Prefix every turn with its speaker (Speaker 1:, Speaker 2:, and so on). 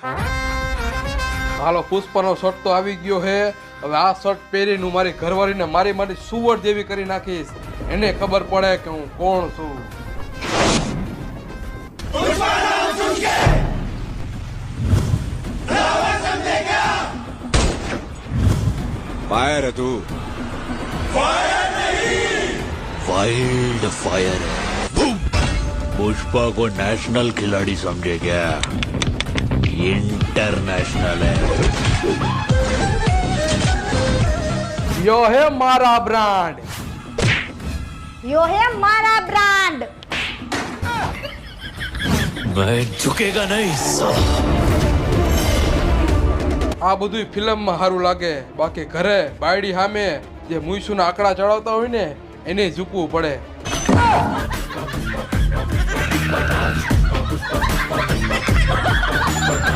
Speaker 1: હાલો પુષ્પાનો shirt તો આવી ગયો હે. હવે આ શર્ટ પહેરીને હું મારી ઘરવાળીને મારી માટે સુવર જેવી કરી નાખીશ. એને ખબર પડે કે હું કોણ છું.
Speaker 2: फायर है तू
Speaker 3: वाइल्ड फायर है। पुष्पा को नेशनल खिलाड़ी समझे क्या? इंटरनेशनल है।
Speaker 1: યો હે મારા બ્રાન્ડ.
Speaker 4: યો હે મારા બ્રાન્ડ.
Speaker 3: मैं झुकेगा नहीं साला।
Speaker 1: આ બધું ફિલ્મમાં સારું લાગે, બાકી ઘરે બાયડી સામે જે મુઈસુના આંકડા ચડાવતા હોય ને એને ઝૂકવું પડે.